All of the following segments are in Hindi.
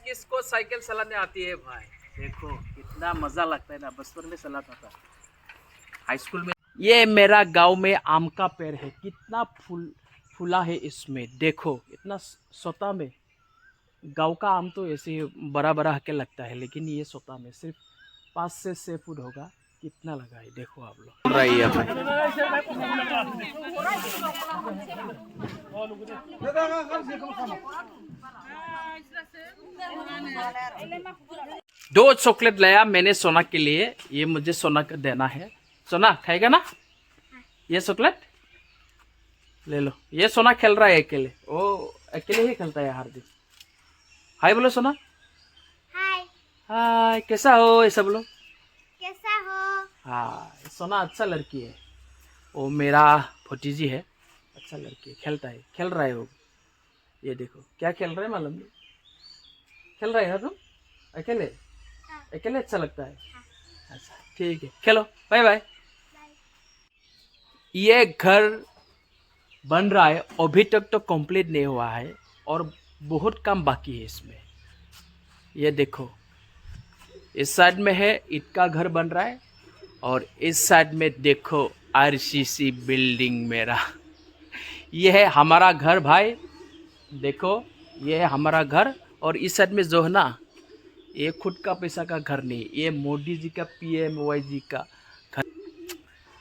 किसको साइकिल चलाने आती है भाई। देखो कितना मजा लगता है ना, बचपन में चलाता था, हाई स्कूल में। ये मेरा गांव में आम का पेड़ है, कितना फूला है इसमें, देखो इतना सोता में। गांव का आम तो ऐसे बड़ा बड़ा हके लगता है, लेकिन ये सोता में सिर्फ 5 से 6 फुट होगा। कितना लगा है देखो आप लोग। रही है भाई। दो चॉकलेट लाया मैंने सोना के लिए, ये मुझे सोना का देना है। सोना खाएगा ना ये चॉकलेट, ले लो। ये सोना खेल रहा है अकेले, वो अकेले ही खेलता है हर दिन। हाय बोलो सोना। हाय। हाय, कैसा हो ऐसा बोलो। कैसा हो? हाँ, सोना अच्छा लड़की है, वो मेरा भतीजी है, अच्छा लड़की है, खेलता है, खेल रहा है वो। ये देखो क्या खेल रहा है मालूम नहीं, खेल रहा है ना तुम अकेले। अकेले अच्छा लगता है। अच्छा ठीक है, खेलो, बाय बाय। ये घर बन रहा है, अभी तक तो कंप्लीट नहीं हुआ है और बहुत काम बाकी है इसमें। ये देखो इस साइड में है ईंट का घर बन रहा है, और इस साइड में देखो आरसीसी बिल्डिंग मेरा। ये है हमारा घर भाई, देखो ये है हमारा घर। और इस साइड में जो है ना, ये खुद का पैसा का घर नहीं, ये मोदी जी का PMY जी का घर।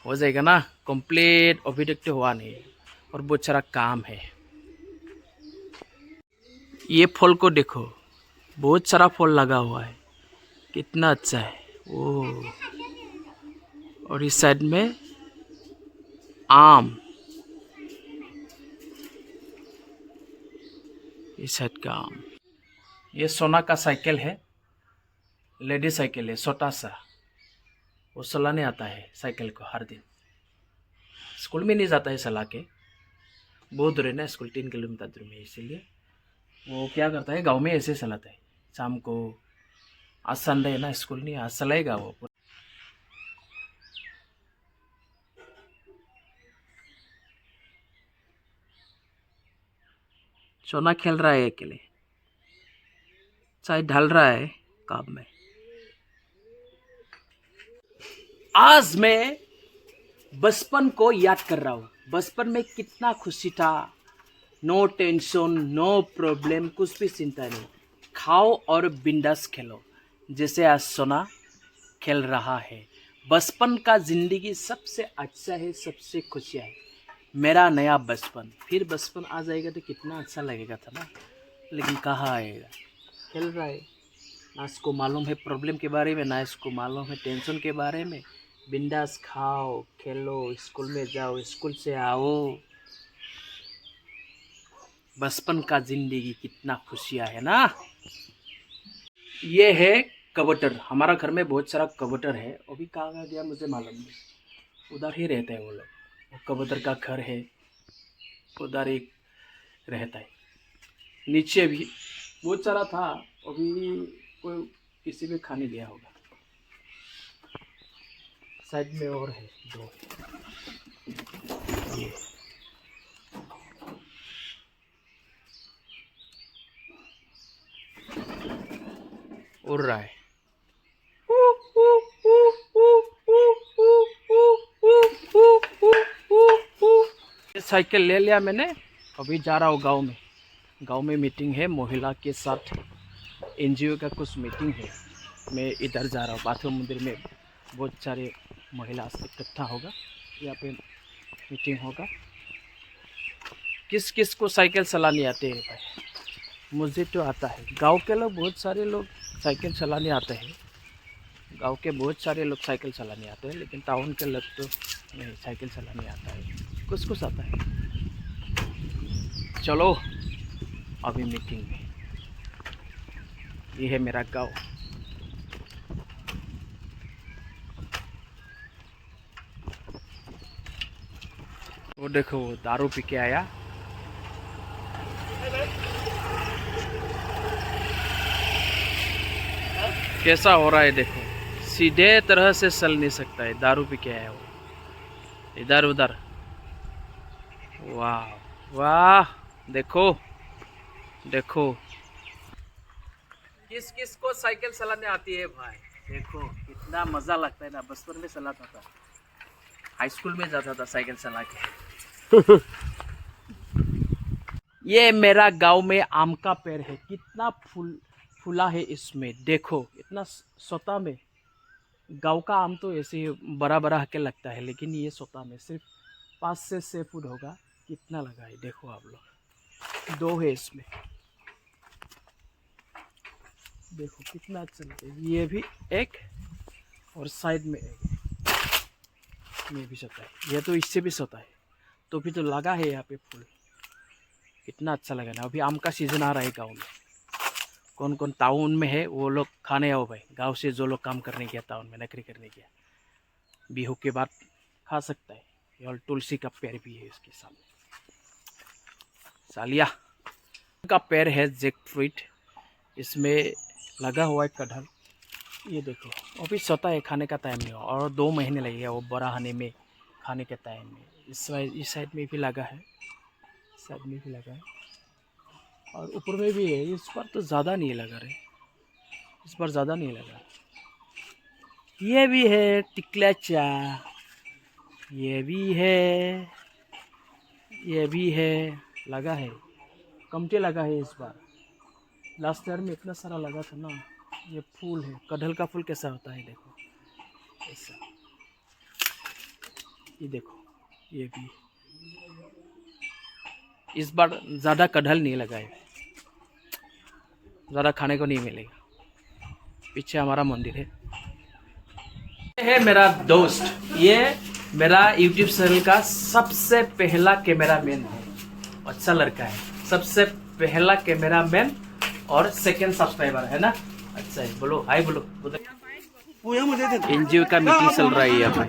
हो जाएगा ना कंप्लीट, अभी तक तो हुआ नहीं और बहुत सारा काम है। ये फल को देखो, बहुत सारा फल लगा हुआ है, कितना अच्छा है ओ। और इस साइड में आम, इस साइड का आम। ये सोना का साइकिल है, लेडी साइकिल है छोटा सा, वो चलाने आता है साइकिल को हर दिन। स्कूल में नहीं जाता है चला के, बहुत दूर है ना स्कूल, 3 किलोमीटर दूर में, इसीलिए वो क्या करता है गांव में ऐसे चलाता है शाम को। आज संडे है ना, स्कूल नहीं, आज चलाएगा वो। सोना खेल रहा है अकेले, शायद ढल रहा है काम में। आज मैं बचपन को याद कर रहा हूँ, बचपन में कितना खुशी था, नो टेंशन नो प्रॉब्लम, कुछ भी चिंता नहीं, खाओ और बिंदास खेलो, जैसे आज सोना खेल रहा है। बचपन का जिंदगी सबसे अच्छा है, सबसे खुशियाँ है मेरा नया बचपन। फिर बचपन आ जाएगा तो कितना अच्छा लगेगा था ना, लेकिन कहाँ आएगा। खेल रहा है, ना इसको मालूम है प्रॉब्लम के बारे में, ना इसको मालूम है टेंशन के बारे में। बिंदास खाओ खेलो, स्कूल में जाओ, स्कूल से आओ। बचपन का जिंदगी कितना खुशियाँ है ना। ये है कबूतर, हमारा घर में बहुत सारा कबूतर है, अभी कहाँ गया मुझे मालूम नहीं, उधर ही रहते हैं वो लोग। वो कबूतर का घर है, उधर एक रहता है। नीचे भी बहुत सारा था, अभी कोई किसी भी खाने गया होगा। साइड में और है दो, ये उड़ रहा है। साइकिल ले लिया मैंने, अभी जा रहा हूँ गांव में। गांव में मीटिंग है महिला के साथ, NGO का कुछ मीटिंग है। मैं इधर जा रहा हूँ, बाथरूम मंदिर में बहुत सारे महिला इकट्ठा होगा, यहाँ पे मीटिंग होगा। किस किस को साइकिल चलाने आते हैं भाई? मुझे तो आता है। गांव के लोग बहुत सारे लोग साइकिल चलाने आते हैं, गांव के बहुत सारे लोग साइकिल चलाने आते हैं, लेकिन टाउन के लोग तो नहीं साइकिल चलाने आता है, कुछ कुछ आता है। चलो अभी मीटिंग में, ये है मेरा गांव। वो देखो वो दारू पी के आया। कैसा हो रहा है देखो, सीधे तरह से चल नहीं सकता है, दारू पी के आया वो इधर उधर। वाह वाह, देखो देखो किस किस को साइकिल चलाने आती है भाई? देखो कितना मजा लगता है ना, बचपन में चलाता था, हाई स्कूल में जाता था साइकिल चला के। ये मेरा गांव में आम का पेड़ है, कितना फूला है इसमें, देखो इतना सोता में। गांव का आम तो ऐसे ही बड़ा बड़ा हके लगता है, लेकिन ये सोता में सिर्फ 5 से 6 फुट होगा। कितना लगा है देखो आप लोग, 2 है इसमें, देखो कितना चलते। ये भी एक और साइड में एक, ये भी सोता है, ये तो इससे भी सोता है। तो भी तो लगा है यहाँ पे फूल, कितना अच्छा लगा ना। अभी आम का सीजन आ रहा है गाँव में। कौन कौन टाउन में है वो लोग खाने आओ भाई, गांव से जो लोग काम करने गया टाउन में, नौकरी करने गया, बिहू के बाद खा सकता है। और तुलसी का पेड़ भी है इसके सामने, सालिया का पेड़ है, जैक फ्रूट, इसमेमें लगा हुआ है कटहल। ये देखो अभी सोता है, खाने का टाइम नहीं हो, और 2 महीने लगेगा वो बड़ा होने में, खाने के टाइम में। इस साइड में भी लगा है, इस साइड में भी लगा है, और ऊपर में भी है। इस पर तो ज़्यादा नहीं लगा रहे, इस पर ज़्यादा नहीं लगा। ये भी है टिकलाचा, ये भी है, ये भी है, लगा है, कमटे लगा है इस बार। लास्ट ईयर में इतना सारा लगा था ना। ये फूल है, कटहल का फूल कैसा होता है देखो, ऐसा। ये देखो, ये भी इस बार ज़्यादा कटहल नहीं लगा है, ज़्यादा खाने को नहीं मिलेगा। पीछे हमारा मंदिर है। ये है मेरा दोस्त, ये मेरा YouTube चैनल का सबसे पहला कैमरामैन है, अच्छा लड़का है, सबसे पहला कैमरामैन और सेकंड सब्सक्राइबर है ना। अच्छा है, बोलो हाय बोलो। एनजीओ का मीटिंग चल रहा है यहाँ पे।